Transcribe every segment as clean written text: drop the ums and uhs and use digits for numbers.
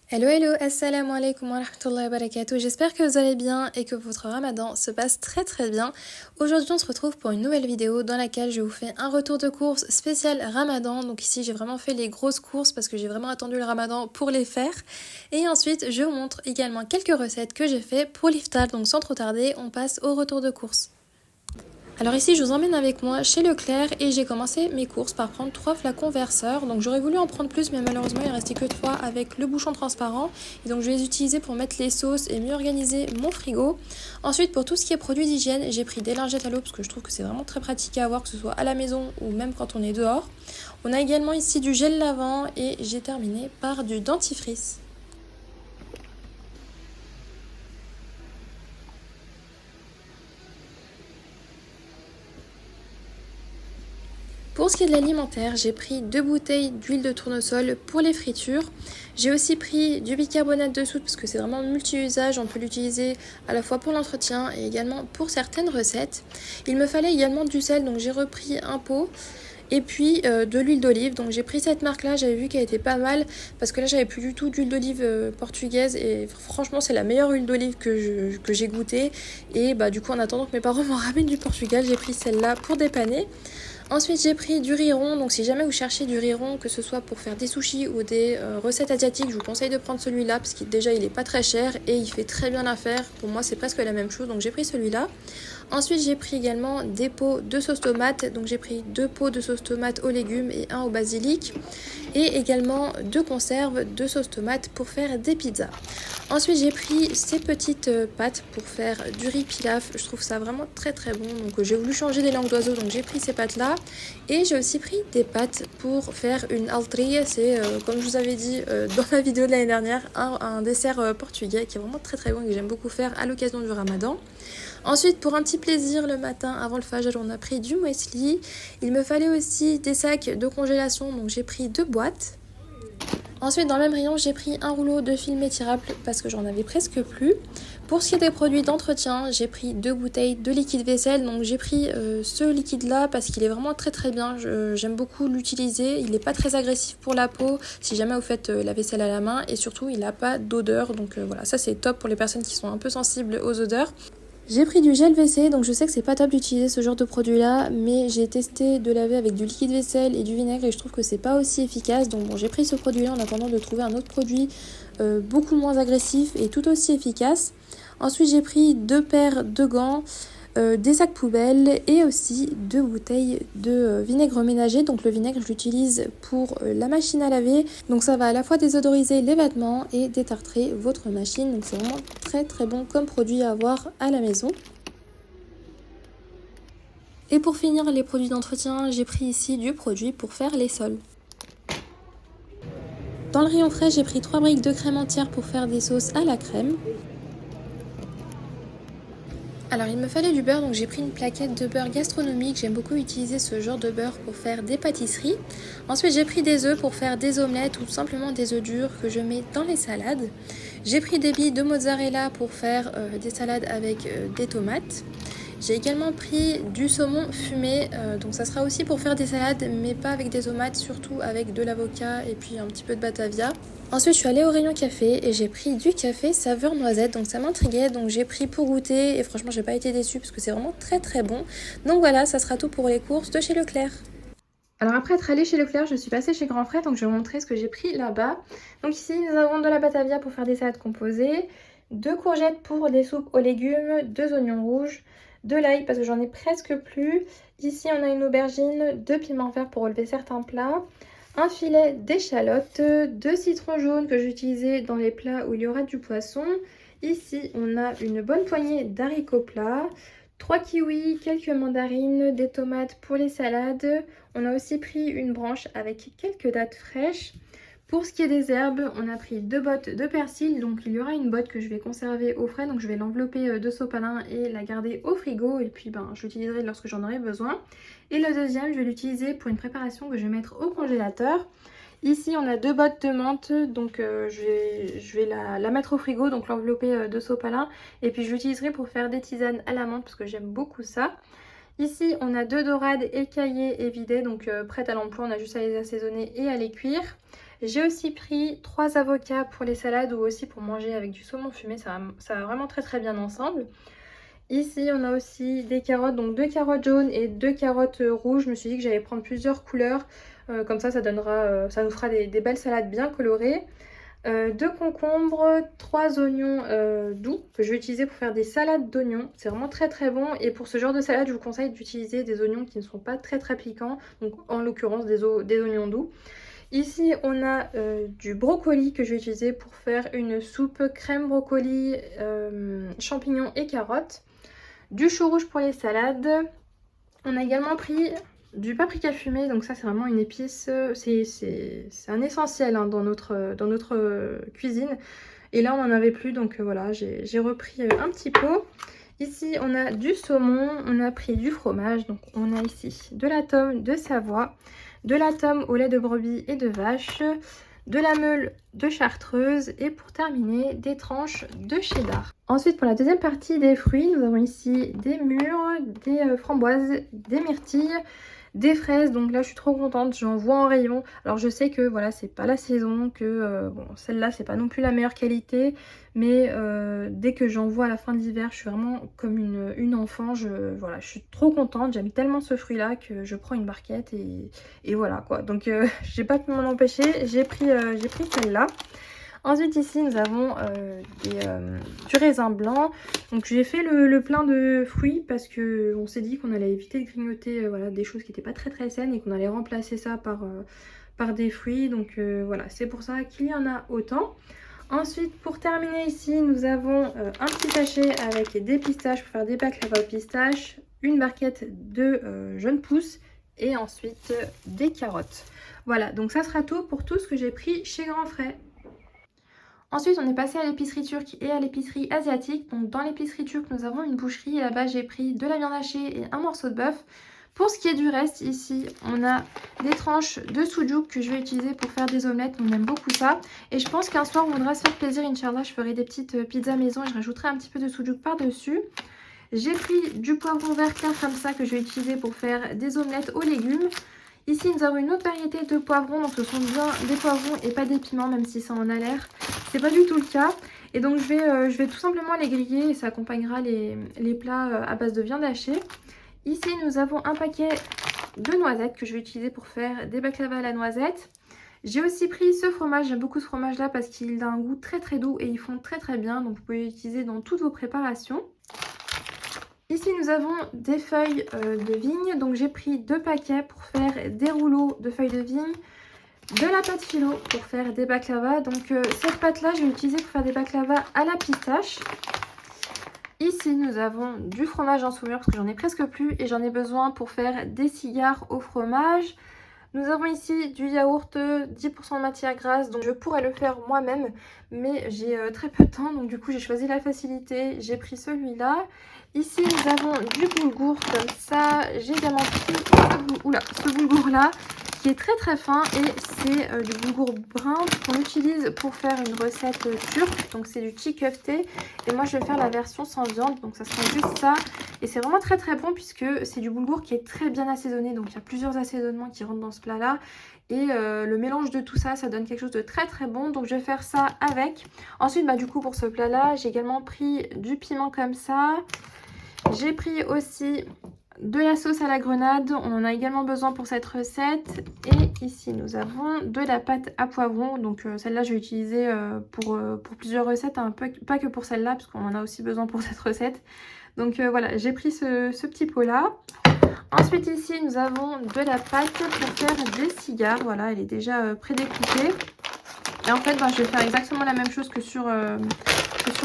Hello hello, assalamu alaikum wa rahmatullahi wa barakatuh. J'espère que vous allez bien et que votre ramadan se passe très bien. Aujourd'hui on se retrouve pour une nouvelle vidéo dans laquelle je vous fais un retour de course spécial ramadan. Donc ici j'ai vraiment fait les grosses courses parce que j'ai vraiment attendu le ramadan pour les faire. Et ensuite je vous montre également quelques recettes que j'ai fait pour l'iftar. Donc sans trop tarder, on passe au retour de course. Alors ici je vous emmène avec moi chez Leclerc et j'ai commencé mes courses par prendre 3 flacons verseurs. Donc j'aurais voulu en prendre plus mais malheureusement il restait que 3 avec le bouchon transparent. Et donc je vais les utiliser pour mettre les sauces et mieux organiser mon frigo. Ensuite pour tout ce qui est produits d'hygiène, j'ai pris des lingettes à l'eau parce que je trouve que c'est vraiment très pratique à avoir, que ce soit à la maison ou même quand on est dehors. On a également ici du gel lavant et j'ai terminé par du dentifrice. Pour ce qui est de l'alimentaire, j'ai pris 2 bouteilles d'huile de tournesol pour les fritures. J'ai aussi pris du bicarbonate de soude parce que c'est vraiment multi-usage, on peut l'utiliser à la fois pour l'entretien et également pour certaines recettes. Il me fallait également du sel, donc j'ai repris un pot. Et puis de l'huile d'olive, donc j'ai pris cette marque là, j'avais vu qu'elle était pas mal parce que là j'avais plus du tout d'huile d'olive portugaise et franchement c'est la meilleure huile d'olive que j'ai goûtée. Et bah du coup en attendant que mes parents m'en ramènent du Portugal, j'ai pris celle-là pour dépanner. Ensuite j'ai pris du riz rond, donc si jamais vous cherchez du riz rond, que ce soit pour faire des sushis ou des recettes asiatiques, je vous conseille de prendre celui-là parce qu'il déjà il est pas très cher et il fait très bien l'affaire. Pour moi c'est presque la même chose, donc j'ai pris celui-là. Ensuite j'ai pris également des pots de sauce tomate, donc j'ai pris 2 pots de sauce tomate aux légumes et un au basilic. Et également 2 conserves de sauce tomate pour faire des pizzas. Ensuite j'ai pris ces petites pâtes pour faire du riz pilaf, je trouve ça vraiment très bon, donc j'ai voulu changer des langues d'oiseau, donc j'ai pris ces pâtes là. Et j'ai aussi pris des pâtes pour faire une altria, c'est comme je vous avais dit dans la vidéo de l'année dernière, un dessert portugais qui est vraiment très bon et que j'aime beaucoup faire à l'occasion du ramadan. Ensuite, pour un petit plaisir le matin avant le fajr, on a pris du muesli. Il me fallait aussi des sacs de congélation, donc j'ai pris 2 boîtes. Ensuite, dans le même rayon, j'ai pris un rouleau de film étirable parce que j'en avais presque plus. Pour ce qui est des produits d'entretien, j'ai pris 2 bouteilles de liquide vaisselle. Donc j'ai pris ce liquide-là parce qu'il est vraiment très bien. J'aime beaucoup l'utiliser. Il n'est pas très agressif pour la peau si jamais vous faites la vaisselle à la main. Et surtout, il n'a pas d'odeur. Donc voilà, ça c'est top pour les personnes qui sont un peu sensibles aux odeurs. J'ai pris du gel WC, donc je sais que c'est pas top d'utiliser ce genre de produit là, mais j'ai testé de laver avec du liquide vaisselle et du vinaigre et je trouve que c'est pas aussi efficace. Donc bon, j'ai pris ce produit là en attendant de trouver un autre produit beaucoup moins agressif et tout aussi efficace. Ensuite j'ai pris 2 paires de gants, des sacs poubelles et aussi 2 bouteilles de vinaigre ménager. Donc le vinaigre je l'utilise pour la machine à laver, donc ça va à la fois désodoriser les vêtements et détartrer votre machine, donc c'est vraiment très bon comme produit à avoir à la maison. Et pour finir les produits d'entretien, j'ai pris ici du produit pour faire les sols. Dans le rayon frais, j'ai pris 3 briques de crème entière pour faire des sauces à la crème. Alors il me fallait du beurre, donc j'ai pris une plaquette de beurre gastronomique. J'aime beaucoup utiliser ce genre de beurre pour faire des pâtisseries. Ensuite j'ai pris des œufs pour faire des omelettes ou tout simplement des œufs durs que je mets dans les salades. J'ai pris des billes de mozzarella pour faire des salades avec des tomates. J'ai également pris du saumon fumé, donc ça sera aussi pour faire des salades, mais pas avec des tomates, surtout avec de l'avocat et puis un petit peu de batavia. Ensuite, je suis allée au rayon café et j'ai pris du café saveur noisette, donc ça m'intriguait, donc j'ai pris pour goûter et franchement, j'ai pas été déçue parce que c'est vraiment très bon. Donc voilà, ça sera tout pour les courses de chez Leclerc. Alors après être allée chez Leclerc, je suis passée chez Grand Frais, donc je vais vous montrer ce que j'ai pris là-bas. Donc ici, nous avons de la batavia pour faire des salades composées, 2 courgettes pour des soupes aux légumes, 2 oignons rouges, de l'ail parce que j'en ai presque plus. Ici, on a une aubergine, 2 piments verts pour relever certains plats, un filet d'échalotes, 2 citrons jaunes que j'utilisais dans les plats où il y aura du poisson. Ici, on a une bonne poignée d'haricots plats, 3 kiwis, quelques mandarines, des tomates pour les salades. On a aussi pris une branche avec quelques dattes fraîches. Pour ce qui est des herbes, on a pris 2 bottes de persil. Donc il y aura une botte que je vais conserver au frais. Donc je vais l'envelopper de sopalin et la garder au frigo. Et puis je l'utiliserai lorsque j'en aurai besoin. Et le deuxième, je vais l'utiliser pour une préparation que je vais mettre au congélateur. Ici, on a 2 bottes de menthe, donc je vais la mettre au frigo, donc l'envelopper de sopalin. Et puis je l'utiliserai pour faire des tisanes à la menthe parce que j'aime beaucoup ça. Ici, on a 2 dorades écaillées et vidées, donc prêtes à l'emploi, on a juste à les assaisonner et à les cuire. J'ai aussi pris 3 avocats pour les salades ou aussi pour manger avec du saumon fumé, ça va vraiment très bien ensemble. Ici, on a aussi des carottes, donc 2 carottes jaunes et 2 carottes rouges. Je me suis dit que j'allais prendre plusieurs couleurs, comme ça ça nous fera des belles salades bien colorées. 2 concombres, 3 oignons doux que je vais utiliser pour faire des salades d'oignons. C'est vraiment très bon et pour ce genre de salade, je vous conseille d'utiliser des oignons qui ne sont pas très piquants, donc en l'occurrence des oignons doux. Ici, on a du brocoli que je vais utiliser pour faire une soupe crème brocoli, champignons et carottes. Du chou rouge pour les salades. On a également pris du paprika fumé, donc ça c'est vraiment une épice, c'est un essentiel hein, dans notre cuisine. Et là on n'en avait plus, donc voilà, j'ai repris un petit pot. Ici on a du saumon, on a pris du fromage, donc on a ici de la tome de Savoie, de la tome au lait de brebis et de vache, de la meule de chartreuse et pour terminer des tranches de cheddar. Ensuite pour la deuxième partie des fruits, nous avons ici des mûres, des framboises, des myrtilles, des fraises. Donc là je suis trop contente, j'en vois en rayon. Alors je sais que voilà c'est pas la saison, que bon celle-là c'est pas non plus la meilleure qualité, mais dès que j'en vois à la fin de l'hiver, je suis vraiment comme une enfant. Voilà, je suis trop contente, j'aime tellement ce fruit là que je prends une barquette et voilà quoi. Donc j'ai pas pu m'en empêcher, j'ai pris celle-là. Ensuite ici nous avons du raisin blanc. Donc j'ai fait le plein de fruits parce que on s'est dit qu'on allait éviter de grignoter voilà, des choses qui n'étaient pas très saines et qu'on allait remplacer ça par des fruits. Donc voilà, c'est pour ça qu'il y en a autant. Ensuite pour terminer ici nous avons un petit sachet avec des pistaches pour faire des baklava aux pistaches, une barquette de jeunes pousses et ensuite des carottes. Voilà, donc ça sera tout pour tout ce que j'ai pris chez Grand Frais. Ensuite, on est passé à l'épicerie turque et à l'épicerie asiatique. Donc dans l'épicerie turque, nous avons une boucherie et là-bas, j'ai pris de la viande hachée et un morceau de bœuf. Pour ce qui est du reste, ici, on a des tranches de sujouk que je vais utiliser pour faire des omelettes. On aime beaucoup ça. Et je pense qu'un soir, on voudra se faire plaisir, Inch'Allah. Je ferai des petites pizzas maison et je rajouterai un petit peu de sujouk par-dessus. J'ai pris du poivron vert clair comme ça que je vais utiliser pour faire des omelettes aux légumes. Ici, nous avons une autre variété de poivrons, donc ce sont bien des poivrons et pas des piments, même si ça en a l'air. C'est pas du tout le cas. Et donc, je vais tout simplement les griller et ça accompagnera les plats à base de viande hachée. Ici, nous avons un paquet de noisettes que je vais utiliser pour faire des baklava à la noisette. J'ai aussi pris ce fromage, j'aime beaucoup ce fromage là parce qu'il a un goût très doux et ils font très bien. Donc, vous pouvez l'utiliser dans toutes vos préparations. Ici nous avons des feuilles de vigne, donc j'ai pris 2 paquets pour faire des rouleaux de feuilles de vigne, de la pâte phyllo pour faire des baklava. Donc cette pâte là je vais l'utiliser pour faire des baklava à la pistache. Ici nous avons du fromage en saumure parce que j'en ai presque plus et j'en ai besoin pour faire des cigares au fromage. Nous avons ici du yaourt 10% de matière grasse, donc je pourrais le faire moi-même, mais j'ai très peu de temps, donc du coup j'ai choisi la facilité, j'ai pris celui-là. Ici nous avons du boulgour comme ça, j'ai également pris ce boulgour-là, qui est très fin et c'est du boulgour brun qu'on utilise pour faire une recette turque, donc c'est du çiğ köfte et moi je vais faire la version sans viande, donc ça sera juste ça. Et c'est vraiment très bon puisque c'est du boulgour qui est très bien assaisonné. Donc il y a plusieurs assaisonnements qui rentrent dans ce plat là. Et le mélange de tout ça, ça donne quelque chose de très bon. Donc je vais faire ça avec. Ensuite du coup pour ce plat là, j'ai également pris du piment comme ça. J'ai pris aussi de la sauce à la grenade. On en a également besoin pour cette recette. Et ici nous avons de la pâte à poivron. Donc celle-là je vais utiliser pour plusieurs recettes. Hein, pas que pour celle-là parce qu'on en a aussi besoin pour cette recette. Donc voilà, j'ai pris ce petit pot là. Ensuite ici nous avons de la pâte pour faire des cigares. Voilà, elle est déjà prédécoupée. Et en fait je vais faire exactement la même chose que sur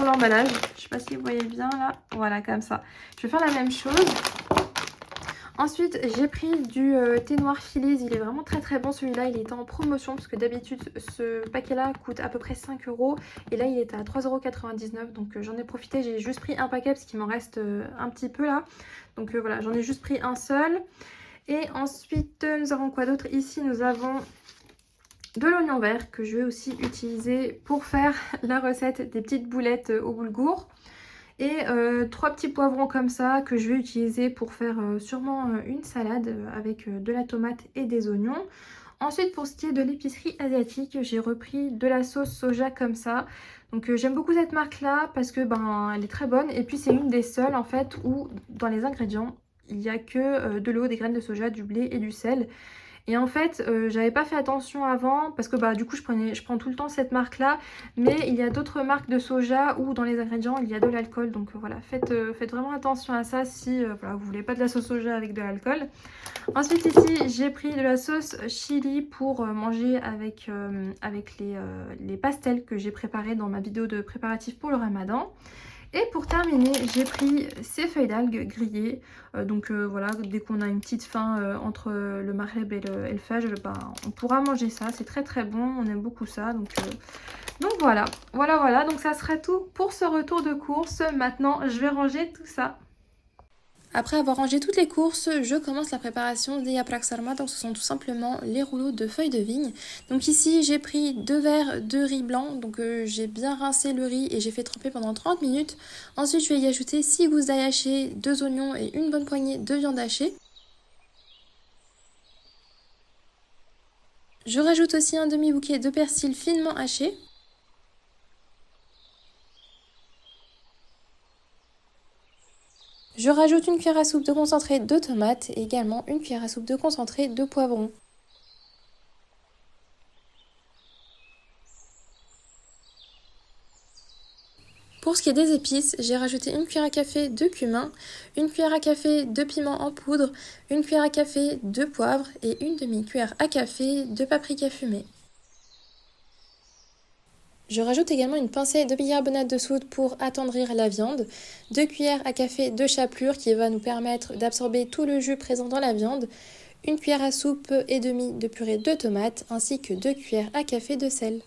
l'emballage. Je sais pas si vous voyez bien là. Voilà, comme ça. Je vais faire la même chose. Ensuite, j'ai pris du thé noir Phillies. Il est vraiment très bon celui-là. Il était en promotion parce que d'habitude, ce paquet-là coûte à peu près 5 €. Et là, il est à 3,99 €. Donc, j'en ai profité. J'ai juste pris un paquet parce qu'il m'en reste un petit peu là. Donc, voilà, j'en ai juste pris un seul. Et ensuite, nous avons quoi d'autre? Ici, nous avons de l'oignon vert que je vais aussi utiliser pour faire la recette des petites boulettes au boulgour. Et 3 petits poivrons comme ça que je vais utiliser pour faire sûrement une salade avec de la tomate et des oignons. Ensuite, pour ce qui est de l'épicerie asiatique, j'ai repris de la sauce soja comme ça. Donc j'aime beaucoup cette marque-là parce que elle est très bonne. Et puis c'est une des seules en fait où dans les ingrédients, il n'y a que de l'eau, des graines de soja, du blé et du sel. Et en fait, j'avais pas fait attention avant parce que du coup je prends tout le temps cette marque-là. Mais il y a d'autres marques de soja où dans les ingrédients il y a de l'alcool. Donc voilà, faites vraiment attention à ça si voilà, vous voulez pas de la sauce soja avec de l'alcool. Ensuite ici j'ai pris de la sauce chili pour manger avec les pastels que j'ai préparés dans ma vidéo de préparatifs pour le ramadan. Et pour terminer, j'ai pris ces feuilles d'algues grillées. Voilà, dès qu'on a une petite faim entre le maghreb et le fajr, on pourra manger ça. C'est très très bon, on aime beaucoup ça. Donc voilà. Donc ça serait tout pour ce retour de course. Maintenant, je vais ranger tout ça. Après avoir rangé toutes les courses, je commence la préparation des yaprak sarma. Donc ce sont tout simplement les rouleaux de feuilles de vigne. Donc ici j'ai pris 2 verres de riz blanc. Donc j'ai bien rincé le riz et j'ai fait tremper pendant 30 minutes. Ensuite je vais y ajouter 6 gousses d'ail hachées, 2 oignons et une bonne poignée de viande hachée. Je rajoute aussi un demi-bouquet de persil finement haché. Je rajoute une cuillère à soupe de concentré de tomates et également une cuillère à soupe de concentré de poivron. Pour ce qui est des épices, j'ai rajouté une cuillère à café de cumin, une cuillère à café de piment en poudre, une cuillère à café de poivre et une demi-cuillère à café de paprika fumé. Je rajoute également une pincée de bicarbonate de soude pour attendrir la viande, 2 cuillères à café de chapelure qui va nous permettre d'absorber tout le jus présent dans la viande, une cuillère à soupe et demie de purée de tomates ainsi que 2 cuillères à café de sel.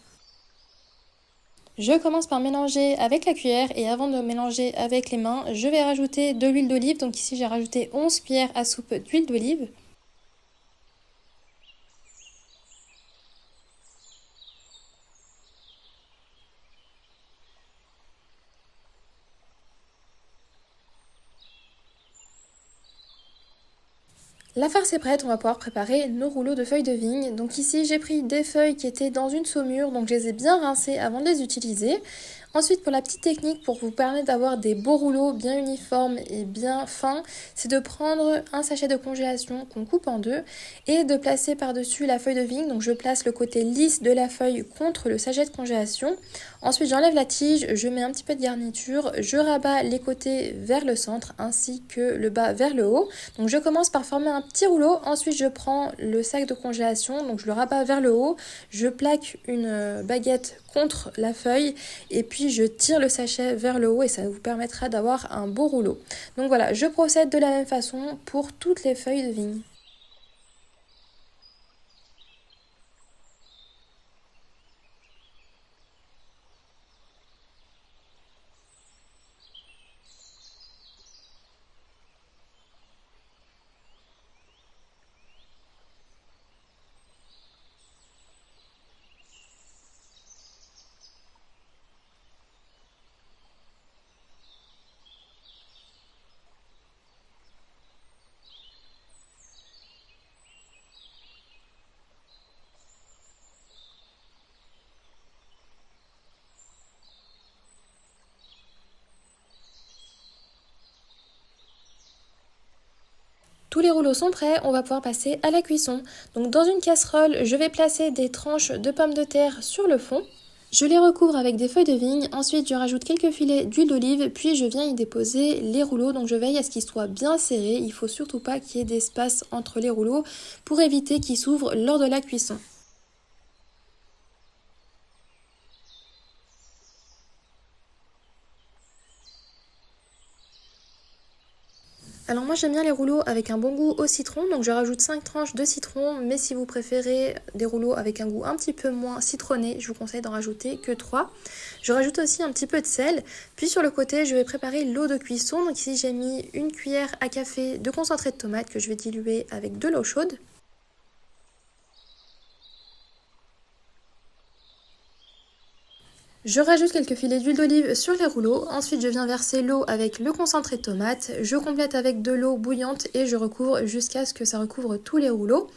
Je commence par mélanger avec la cuillère et avant de mélanger avec les mains, je vais rajouter de l'huile d'olive. Donc ici j'ai rajouté 11 cuillères à soupe d'huile d'olive. La farce est prête, on va pouvoir préparer nos rouleaux de feuilles de vigne. Donc ici j'ai pris des feuilles qui étaient dans une saumure, donc je les ai bien rincées avant de les utiliser. Ensuite pour la petite technique pour vous permettre d'avoir des beaux rouleaux bien uniformes et bien fins, c'est de prendre un sachet de congélation qu'on coupe en deux et de placer par-dessus la feuille de vigne. Donc je place le côté lisse de la feuille contre le sachet de congélation. Ensuite j'enlève la tige, je mets un petit peu de garniture, je rabats les côtés vers le centre ainsi que le bas vers le haut. Donc je commence par former un petit rouleau, ensuite je prends le sac de congélation, donc je le rabats vers le haut, je plaque une baguette contre la feuille et puis je tire le sachet vers le haut et ça vous permettra d'avoir un beau rouleau. Donc voilà, je procède de la même façon pour toutes les feuilles de vigne. Tous les rouleaux sont prêts, on va pouvoir passer à la cuisson. Donc dans une casserole, je vais placer des tranches de pommes de terre sur le fond. Je les recouvre avec des feuilles de vigne, ensuite je rajoute quelques filets d'huile d'olive, puis je viens y déposer les rouleaux. Donc je veille à ce qu'ils soient bien serrés, il ne faut surtout pas qu'il y ait d'espace entre les rouleaux pour éviter qu'ils s'ouvrent lors de la cuisson. Alors moi j'aime bien les rouleaux avec un bon goût au citron, donc je rajoute 5 tranches de citron, mais si vous préférez des rouleaux avec un goût un petit peu moins citronné, je vous conseille d'en rajouter que 3. Je rajoute aussi un petit peu de sel, puis sur le côté je vais préparer l'eau de cuisson, donc ici j'ai mis une cuillère à café de concentré de tomate que je vais diluer avec de l'eau chaude. Je rajoute quelques filets d'huile d'olive sur les rouleaux, ensuite je viens verser l'eau avec le concentré de tomate, je complète avec de l'eau bouillante et je recouvre jusqu'à ce que ça recouvre tous les rouleaux.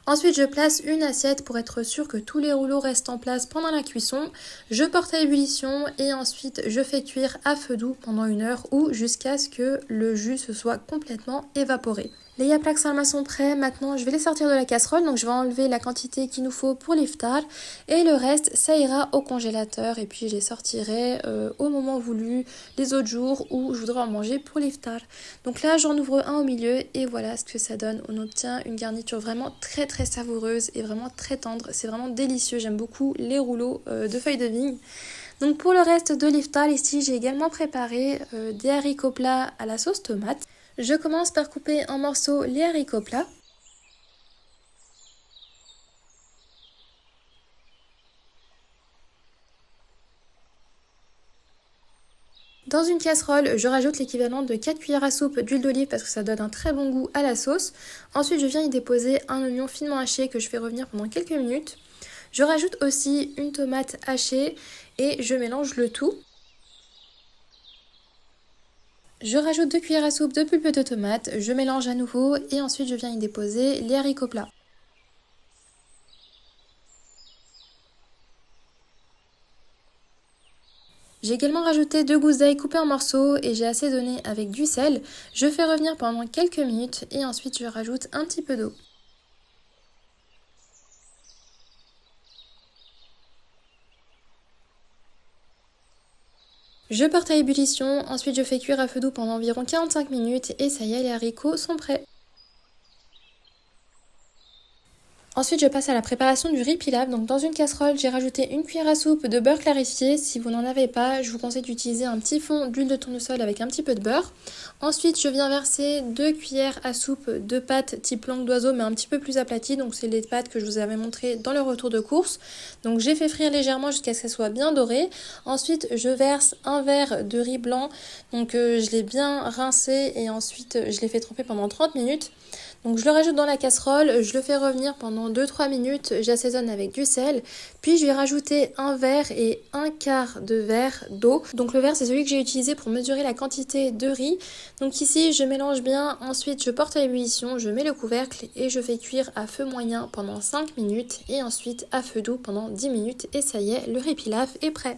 Ensuite, je place une assiette pour être sûr que tous les rouleaux restent en place pendant la cuisson. Je porte à ébullition et ensuite je fais cuire à feu doux pendant 1 heure ou jusqu'à ce que le jus se soit complètement évaporé. Les yaplaks salma sont prêts, maintenant je vais les sortir de la casserole, donc je vais enlever la quantité qu'il nous faut pour l'iftar et le reste ça ira au congélateur et puis je les sortirai au moment voulu les autres jours où je voudrais en manger pour l'iftar. Donc là j'en ouvre un au milieu et voilà ce que ça donne, on obtient une garniture vraiment très savoureuse et vraiment très tendre, c'est vraiment délicieux, j'aime beaucoup les rouleaux de feuilles de vigne. Donc pour le reste de l'iftar ici j'ai également préparé des haricots plats à la sauce tomate. Je commence par couper en morceaux les haricots plats. Dans une casserole, je rajoute l'équivalent de 4 cuillères à soupe d'huile d'olive parce que ça donne un très bon goût à la sauce. Ensuite, je viens y déposer un oignon finement haché que je fais revenir pendant quelques minutes. Je rajoute aussi une tomate hachée et je mélange le tout. Je rajoute 2 cuillères à soupe de pulpe de tomate, je mélange à nouveau et ensuite je viens y déposer les haricots plats. J'ai également rajouté 2 gousses d'ail coupées en morceaux et j'ai assaisonné avec du sel. Je fais revenir pendant quelques minutes et ensuite je rajoute un petit peu d'eau. Je porte à ébullition, ensuite je fais cuire à feu doux pendant environ 45 minutes et ça y est, les haricots sont prêts. Ensuite, je passe à la préparation du riz pilaf. Donc dans une casserole, j'ai rajouté une cuillère à soupe de beurre clarifié. Si vous n'en avez pas, je vous conseille d'utiliser un petit fond d'huile de tournesol avec un petit peu de beurre. Ensuite, je viens verser 2 cuillères à soupe de pâtes type langue d'oiseau, mais un petit peu plus aplaties. Donc c'est les pâtes que je vous avais montrées dans le retour de course. Donc j'ai fait frire légèrement jusqu'à ce qu'elles soient bien dorées. Ensuite, je verse un verre de riz blanc. Donc je l'ai bien rincé et ensuite je l'ai fait tremper pendant 30 minutes. Donc je le rajoute dans la casserole, je le fais revenir pendant 2-3 minutes, j'assaisonne avec du sel, puis je vais rajouter un verre et un quart de verre d'eau. Donc le verre c'est celui que j'ai utilisé pour mesurer la quantité de riz. Donc ici je mélange bien, ensuite je porte à ébullition, je mets le couvercle et je fais cuire à feu moyen pendant 5 minutes et ensuite à feu doux pendant 10 minutes et ça y est, le riz pilaf est prêt.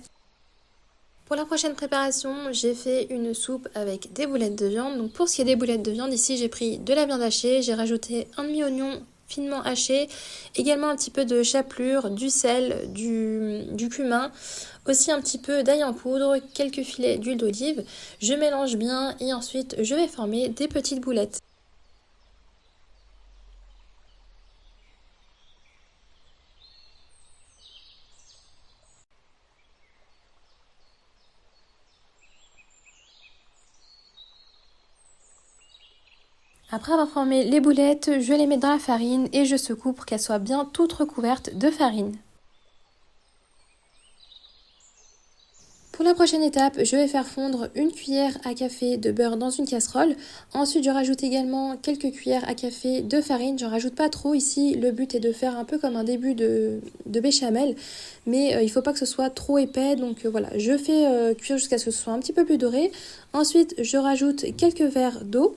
Pour la prochaine préparation, j'ai fait une soupe avec des boulettes de viande. Donc pour ce qui est des boulettes de viande, ici j'ai pris de la viande hachée, j'ai rajouté un demi-oignon finement haché, également un petit peu de chapelure, du sel, du cumin, aussi un petit peu d'ail en poudre, quelques filets d'huile d'olive. Je mélange bien et ensuite je vais former des petites boulettes. Après avoir formé les boulettes, je les mets dans la farine et je secoue pour qu'elles soient bien toutes recouvertes de farine. Pour la prochaine étape, je vais faire fondre une cuillère à café de beurre dans une casserole. Ensuite, je rajoute également quelques cuillères à café de farine. J'en rajoute pas trop ici. Le but est de faire un peu comme un début de béchamel. Mais il ne faut pas que ce soit trop épais. Donc voilà, je fais cuire jusqu'à ce que ce soit un petit peu plus doré. Ensuite, je rajoute quelques verres d'eau.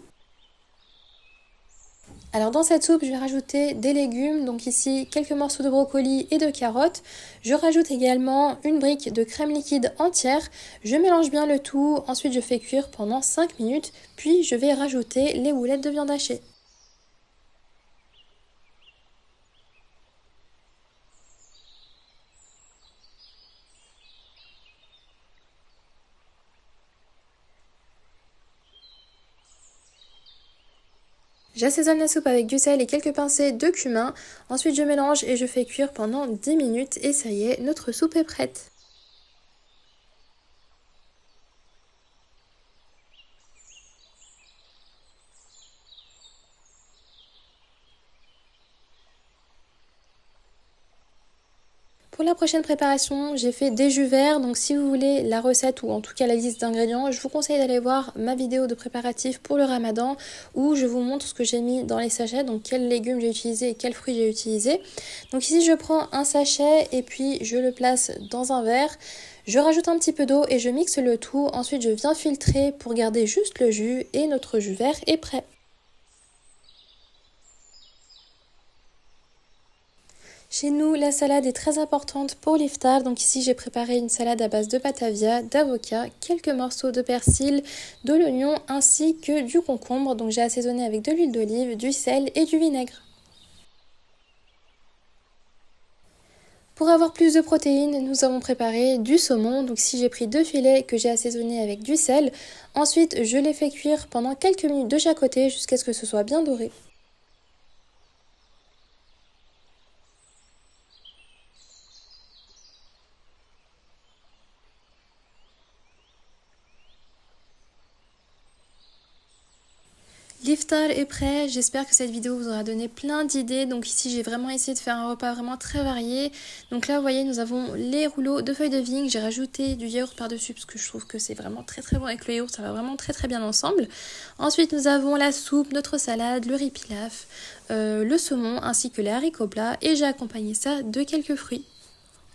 Alors dans cette soupe, je vais rajouter des légumes, donc ici quelques morceaux de brocoli et de carottes. Je rajoute également une brique de crème liquide entière. Je mélange bien le tout, ensuite je fais cuire pendant 5 minutes, puis je vais rajouter les boulettes de viande hachée. J'assaisonne la soupe avec du sel et quelques pincées de cumin. Ensuite je mélange et je fais cuire pendant 10 minutes et ça y est, notre soupe est prête. Pour la prochaine préparation, j'ai fait des jus verts, donc si vous voulez la recette ou en tout cas la liste d'ingrédients, je vous conseille d'aller voir ma vidéo de préparatif pour le ramadan où je vous montre ce que j'ai mis dans les sachets, donc quels légumes j'ai utilisé et quels fruits j'ai utilisé. Donc ici je prends un sachet et puis je le place dans un verre. Je rajoute un petit peu d'eau et je mixe le tout, ensuite je viens filtrer pour garder juste le jus et notre jus vert est prêt. Chez nous, la salade est très importante pour l'iftar. Donc ici, j'ai préparé une salade à base de batavia, d'avocat, quelques morceaux de persil, de l'oignon ainsi que du concombre. Donc j'ai assaisonné avec de l'huile d'olive, du sel et du vinaigre. Pour avoir plus de protéines, nous avons préparé du saumon. Donc ici, j'ai pris 2 filets que j'ai assaisonnés avec du sel. Ensuite, je les fais cuire pendant quelques minutes de chaque côté jusqu'à ce que ce soit bien doré. L'iftar est prêt, j'espère que cette vidéo vous aura donné plein d'idées. Donc ici j'ai vraiment essayé de faire un repas vraiment très varié. Donc là vous voyez nous avons les rouleaux de feuilles de vigne, j'ai rajouté du yaourt par-dessus parce que je trouve que c'est vraiment très très bon avec le yaourt, ça va vraiment très très bien ensemble. Ensuite nous avons la soupe, notre salade, le riz pilaf, le saumon ainsi que les haricots plats et j'ai accompagné ça de quelques fruits.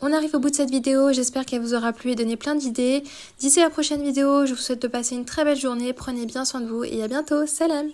On arrive au bout de cette vidéo, j'espère qu'elle vous aura plu et donné plein d'idées. D'ici la prochaine vidéo, je vous souhaite de passer une très belle journée, prenez bien soin de vous et à bientôt, salam!